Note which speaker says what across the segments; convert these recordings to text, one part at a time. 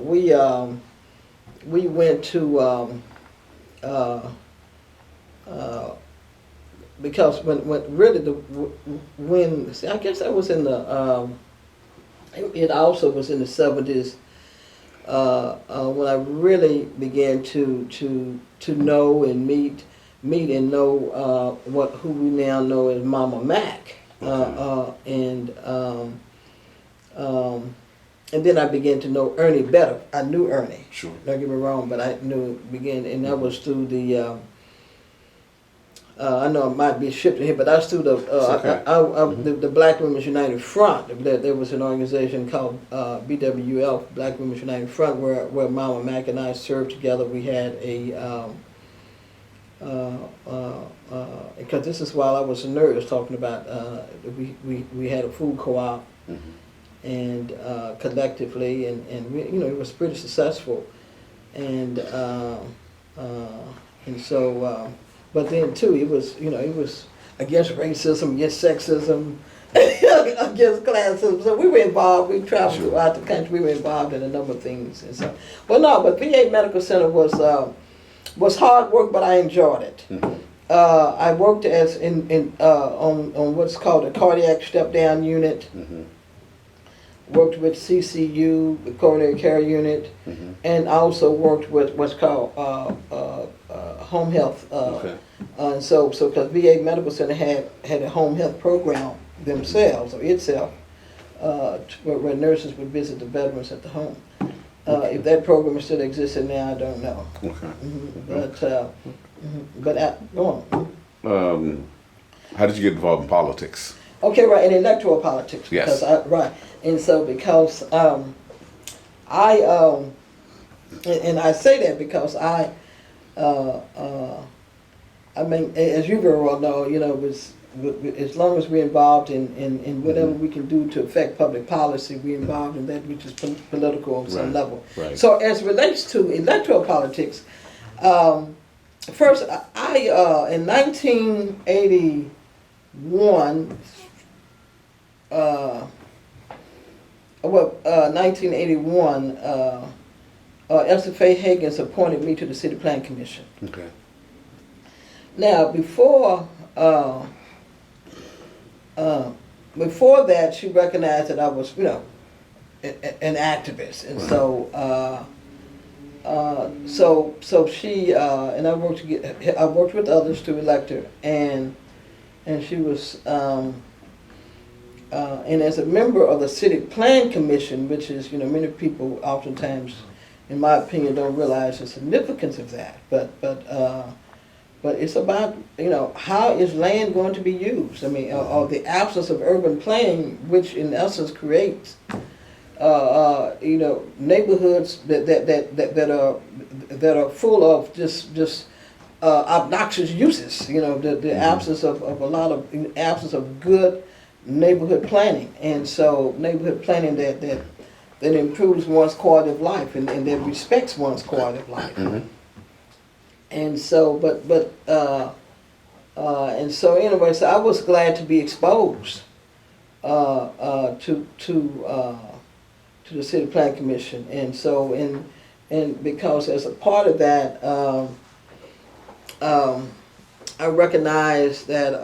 Speaker 1: we went to because when really when see, I guess that was in the it also was in the 70s when I really began to know and meet and know who we now know as Mama Mac. And then I began to know Ernie better. I knew Ernie.
Speaker 2: Sure.
Speaker 1: Don't get me wrong, but I knew and that was through the. I know it might be shifting here, but that's through the the Black Women's United Front. There was an organization called BWF, Black Women's United Front, where Mama Mac and I served together. We had a because this is while I was a nurse talking about we had a food co-op. Mm-hmm. And collectively, and we, it was pretty successful, and so, but then too, it was against racism, against sexism, against classism. So we were involved. We traveled throughout the country. We were involved in a number of things, and so. But VA Medical Center was hard work, but I enjoyed it. Mm-hmm. I worked as on what's called a cardiac step down unit. Mm-hmm. Worked with CCU, the coronary care unit, mm-hmm. and also worked with what's called home health. So because VA Medical Center had a home health program themselves, or itself, where nurses would visit the veterans at the home. If that program is still existing now, I don't know. Okay. Mm-hmm. Go on.
Speaker 2: How did you get involved in politics?
Speaker 1: Okay, right, in electoral politics.
Speaker 2: Yes.
Speaker 1: And so because I say that because I mean, as you very well know, as long as we're involved in whatever we can do to affect public policy, we're involved in that which is political on some level. Right. So as it relates to electoral politics, first I in 1981. 1981, Elsa Faye Higgins appointed me to the City Plan Commission. Okay. Now, before that, she recognized that I was, an activist, and so she and I worked with others to elect her, and she was. And as a member of the City Plan Commission, which is, many people oftentimes, in my opinion, don't realize the significance of that. But it's about, how is land going to be used? I mean, or the absence of urban planning, which in essence creates, neighborhoods that are full of just obnoxious uses. The absence of absence of good neighborhood planning, and so neighborhood planning that improves one's quality of life and that respects one's quality of life. Mm-hmm. And so, and so anyway, so I was glad to be exposed to the City Plan Commission, and so and because as a part of that, I recognized that.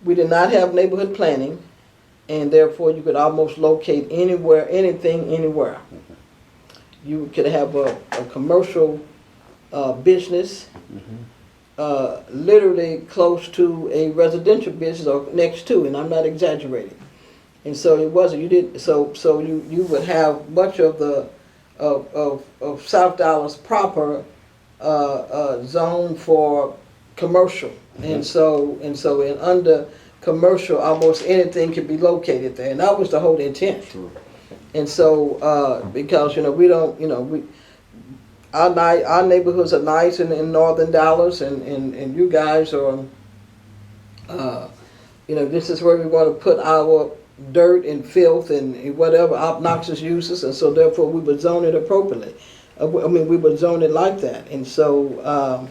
Speaker 1: We did not have neighborhood planning, and therefore you could almost locate anything anywhere. Mm-hmm. You could have a commercial business literally close to a residential business or next to, and I'm not exaggerating. And so it wasn't, you would have much of the of South Dallas proper zone for commercial. Mm-hmm. And under commercial, almost anything could be located there, and that was the whole intent. Sure. And so, because we don't, our neighborhoods are nice in northern Dallas, and you guys are, this is where we want to put our dirt and filth and whatever obnoxious uses, and so therefore we would zone it appropriately. We would zone it like that, and so.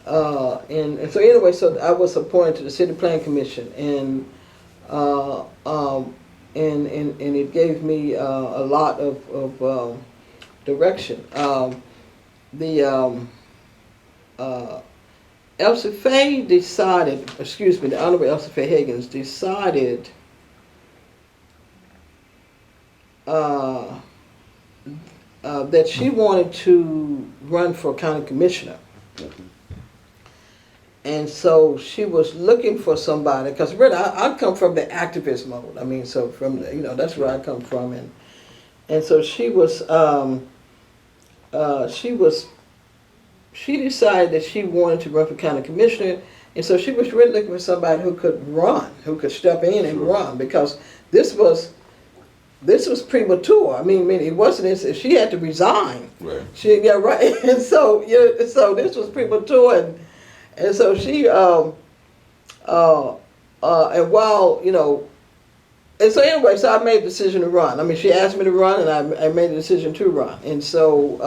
Speaker 1: And so anyway, so I was appointed to the City Plan Commission, and and it gave me a lot of direction. Elsie Faye decided, excuse me, the Honorable Elsie Faye Higgins decided that she wanted to run for county commissioner. And so she was looking for somebody, because really I come from the activist mode. I mean, so from the, that's where I come from, and so she decided that she wanted to run for county commissioner, and so she was really looking for somebody who could run, who could step in and run, because this was premature. I mean, it wasn't. She had to resign. Right. And so so this was premature, and so she and while and so anyway, so I made the decision to run. I mean, she asked me to run, and I made the decision to run, and so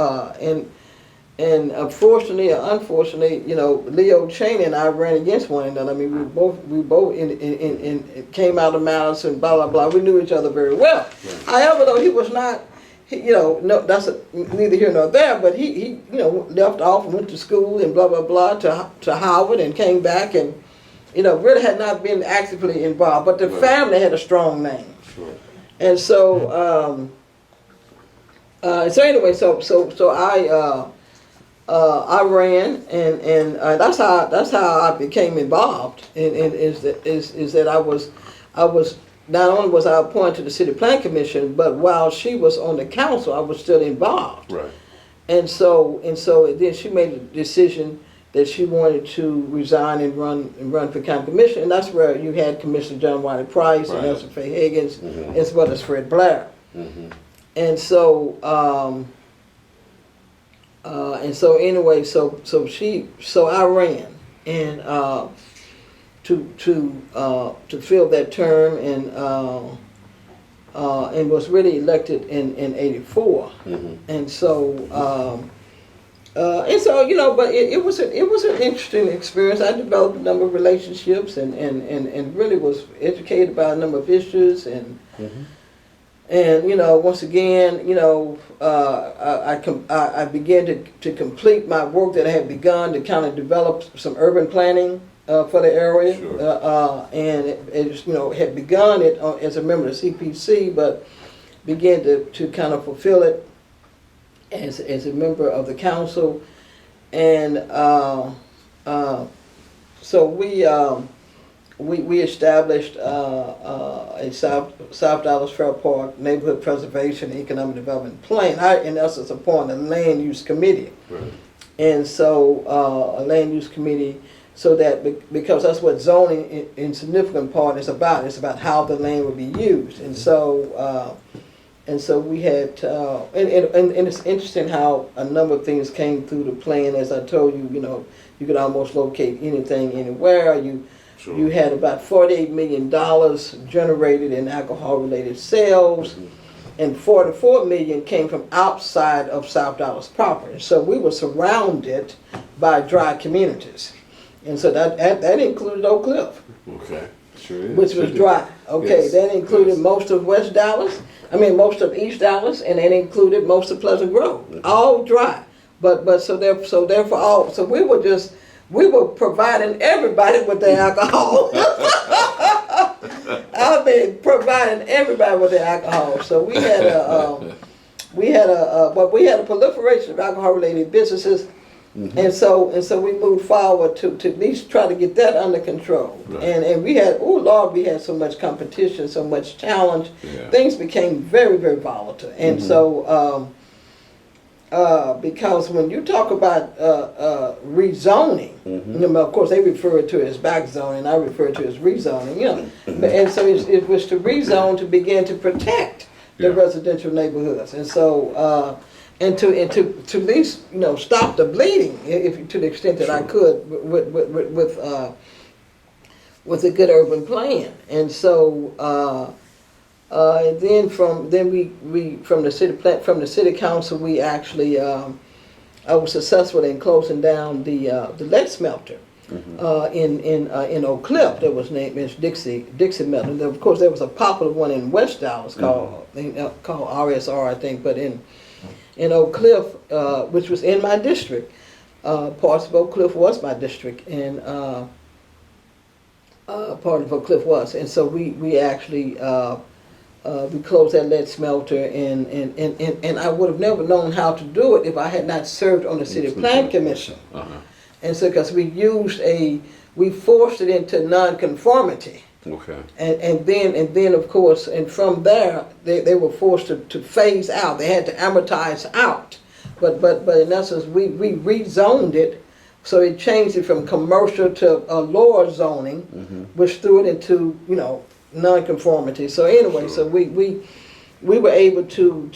Speaker 1: and unfortunately or unfortunately, Leo Cheney and I ran against one another. I mean, we both came out of Madison, blah blah blah. We knew each other very well. Right. However, though, he was not, no, that's neither here nor there. But he left off and went to school and blah blah blah to Howard and came back and really had not been actively involved. But the family had a strong name. Sure. And so so anyway, so I ran, and that's how I became involved. And is that I was not only was I appointed to the City Plan Commission, but while she was on the council, I was still involved. Right. And so then she made a decision that she wanted to resign and run for county commission, and that's where you had Commissioner John Wiley Price and Elsie Faye Higgins, as well as Fred Blair. And so. And so anyway, so I ran and to fill that term and was really elected in '84. And so but it was an interesting experience. I developed a number of relationships and really was educated about a number of issues and. And once again, I began to complete my work that I had begun to kind of develop some urban planning for the area. Sure. And it had begun it as a member of the CPC, but began to kind of fulfill it as a member of the council. And so we established a South Dallas Fair Park Neighborhood Preservation and Economic Development Plan. I, in essence, appointed a land use committee. Right. And so a land use committee, so that because that's what zoning in significant part is about. It's about how the land would be used. And so we had, and it's interesting how a number of things came through the plan. As I told you, you could almost locate anything anywhere. Sure. You had about $48 million generated in alcohol-related sales, and $44 million came from outside of South Dallas proper. So we were surrounded by dry communities, and so that included Oak Cliff. Okay, sure is. Which was dry. Okay, yes. That included most of West Dallas. Most of East Dallas, and that included most of Pleasant Grove. All dry, but so we were providing everybody with their alcohol. Providing everybody with their alcohol. So we had a proliferation of alcohol-related businesses, and so we moved forward to at least try to get that under control. Right. And we had we had so much competition, so much challenge. Yeah. Things became very, very volatile, and so. Because when you talk about rezoning, of course they refer to it as back zoning, I refer to it as rezoning, and so it was to rezone to begin to protect the residential neighborhoods, and so and to at least stop the bleeding, to the extent that I could with a good urban plan, and so. And then from the city council we actually I was successful in closing down the lead smelter in Oak Cliff that was named as Dixie Metal. And of course, there was a popular one in West Dallas called RSR, I think. But in Oak Cliff, which was in my district, parts of Oak Cliff was my district, and part of Oak Cliff was, and so we actually. We closed that lead smelter, and I would have never known how to do it if I had not served on the City Plan Commission. And so, because we forced it into nonconformity.
Speaker 2: Okay.
Speaker 1: And then of course, and from there, they were forced to phase out. They had to amortize out. But in essence, we rezoned it, so it changed it from commercial to lower zoning, which threw it into, nonconformity. So anyway, so we were able to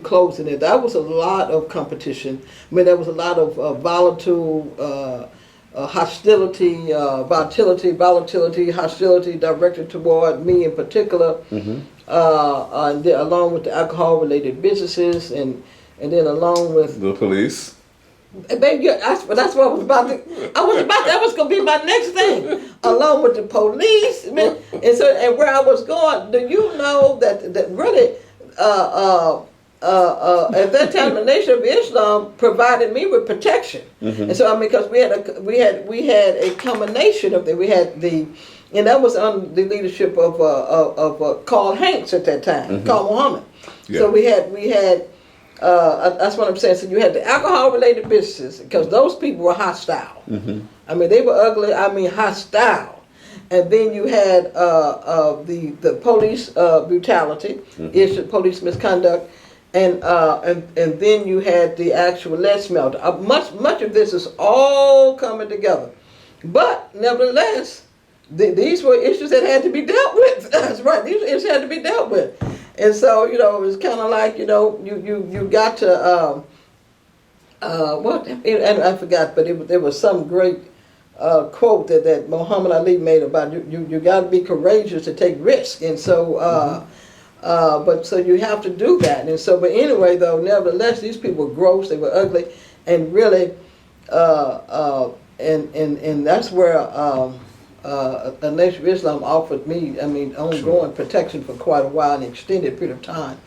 Speaker 1: close it. That was a lot of competition. I mean, there was a lot of volatility, hostility directed toward me in particular, along with the alcohol-related businesses, and then along with
Speaker 2: the police.
Speaker 1: Baby, that's what I was about to. That was going to be my next thing, along with the police, man. And where I was going. Do you know that really, at that time, the Nation of Islam provided me with protection, and so because we had a combination of that. We had and that was under the leadership of Carl Hanks at that time, Carl Muhammad. Yeah. So we had. That's what I'm saying. So you had the alcohol-related businesses, because those people were hostile. I mean, they were ugly. I mean, hostile. And then you had the police brutality, police misconduct, and then you had the actual lead smelter. Much of this is all coming together, but nevertheless, these were issues that had to be dealt with. That's right. These issues had to be dealt with. And so, it was kind of like, you got to, what, and I forgot, but there was some great quote that Muhammad Ali made about you got to be courageous to take risk. And so, so you have to do that. And so, but anyway, though, nevertheless, these people were gross, they were ugly, and really, and that's where, the Nation of Islam offered me, ongoing protection for quite a while, an extended period of time.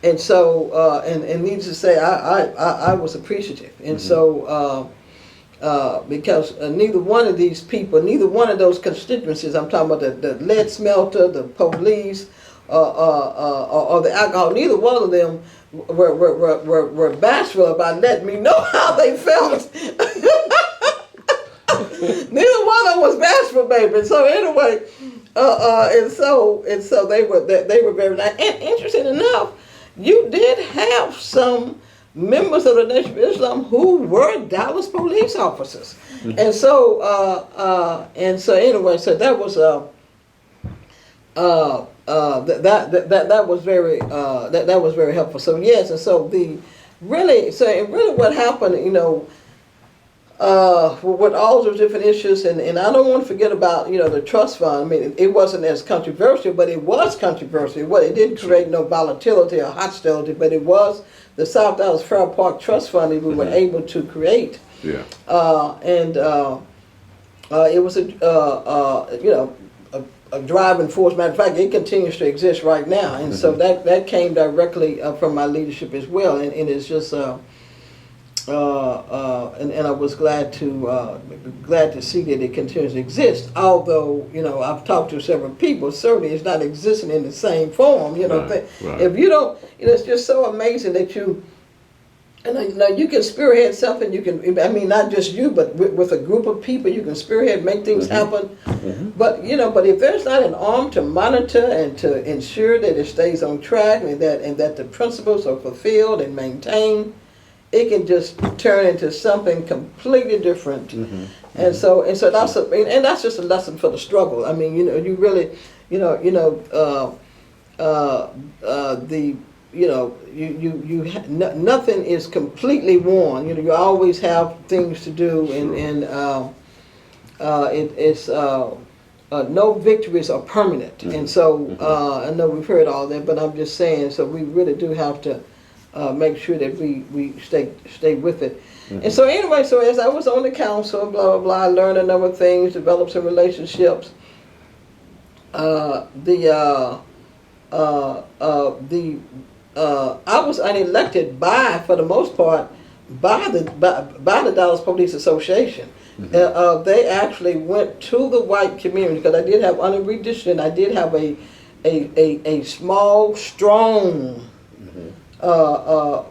Speaker 1: And so, and needless to say, I was appreciative. And so, because neither one of these people, neither one of those constituencies, I'm talking about the lead smelter, the police, or the alcohol, neither one of them were bashful about letting me know how they felt. Neither one of them was bashful, baby. So anyway, and so they were very nice. And interesting enough, you did have some members of the Nation of Islam who were Dallas police officers, and so anyway, so that was that was very that was very helpful. So yes, and so really what happened, with all those different issues, and I don't want to forget about, the trust fund. I mean, it wasn't as controversial, but it was controversial. It didn't create no volatility or hostility, but it was the South Dallas Fair Park Trust Fund that we were able to create. Yeah. It was a driving force. Matter of fact, it continues to exist right now, and so that came directly from my leadership as well, and it's just. And I was glad to see that it continues to exist. Although, I've talked to several people, certainly it's not existing in the same form. Right. If you don't, it's just so amazing that you can spearhead something. You can, not just you, but with a group of people, you can spearhead, make things happen. But if there's not an arm to monitor and to ensure that it stays on track, and that the principles are fulfilled and maintained, it can just turn into something completely different. And so that's that's just a lesson for the struggle. I mean, you really, nothing is completely won. You always have things to do, and it's no victories are permanent. And so I know we've heard all that, but I'm just saying. So we really do have to make sure that we stay with it. And so anyway, so as I was on the council, blah blah blah, I learned a number of things, developed some relationships. I was unelected for the most part, by the Dallas Police Association. They actually went to the white community, because I did have, under redistricting, I did have a small, strong 2 or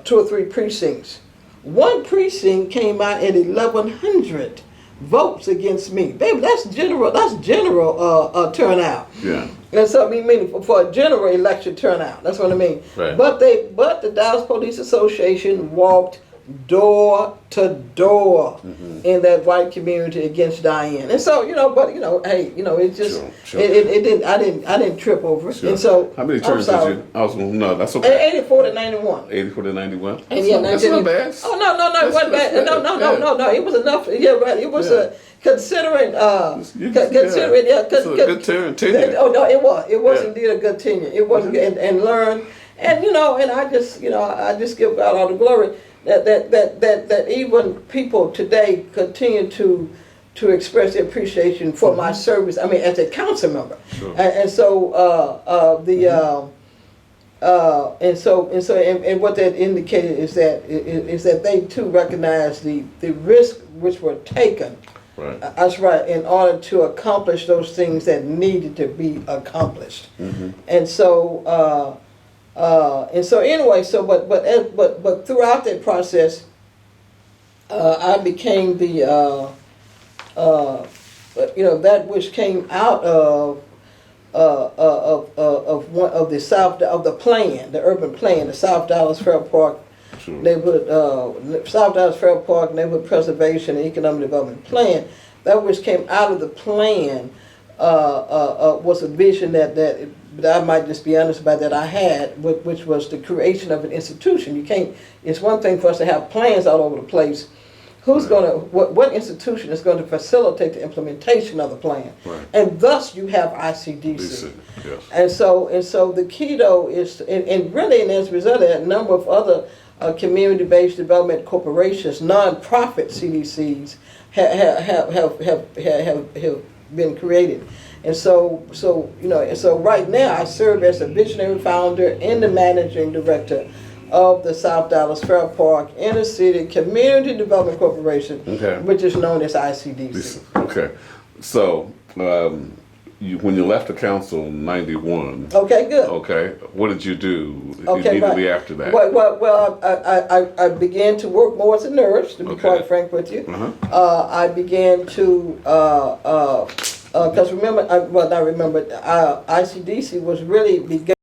Speaker 1: 3 precincts. One precinct came out at 1,100 votes against me. Baby, that's general turnout.
Speaker 2: Yeah.
Speaker 1: And so I mean for a general election turnout. That's what I mean.
Speaker 2: Right.
Speaker 1: But the Dallas Police Association walked door to door in that white community against Diane. And so, hey, it's just
Speaker 2: Sure.
Speaker 1: it didn't I didn't trip over it.
Speaker 2: Sure.
Speaker 1: And so
Speaker 2: How many terms did you? No, that's okay.
Speaker 1: 84 to 91.
Speaker 2: 84 to 91.
Speaker 1: And yeah,
Speaker 2: That's not bad.
Speaker 1: Oh no, it wasn't bad. No. It was enough. Yeah, right. It was considering
Speaker 2: It's a good tenure.
Speaker 1: Oh no, it was. It was
Speaker 2: Yeah.
Speaker 1: indeed a good tenure. It was and learn, and and I just give God all the glory that even people today continue to express their appreciation for my service. I mean, as a council member.
Speaker 2: Sure.
Speaker 1: And so and what that indicated is that they too recognize the risk which were taken.
Speaker 2: Right.
Speaker 1: That's right. In order to accomplish those things that needed to be accomplished. And so anyway, but throughout that process, I became the that which came out of one of the plan, the urban plan, the South Dallas Fair Park neighborhood, South Dallas Fair Park neighborhood preservation and economic development plan. That which came out of the plan was a vision that I might just be honest about, that I had, which was the creation of an institution. You can't. It's one thing for us to have plans all over the place. Who's going to, what institution is going to facilitate the implementation of the plan?
Speaker 2: Right.
Speaker 1: And thus you have ICDC.
Speaker 2: Yes.
Speaker 1: And so the key though is, and really, and as a result of that, a number of other community-based development corporations, non-profit CDCs have been created. And so right now I serve as a visionary founder and the managing director of the South Dallas Fair Park Inner City Community Development Corporation, which is known as ICDC.
Speaker 2: Okay, so when you left the council in '91.
Speaker 1: Okay, good.
Speaker 2: Okay, what did you do immediately after that?
Speaker 1: Well, I began to work more as a nurse, to be quite frank with you. I began to because ICDC was really began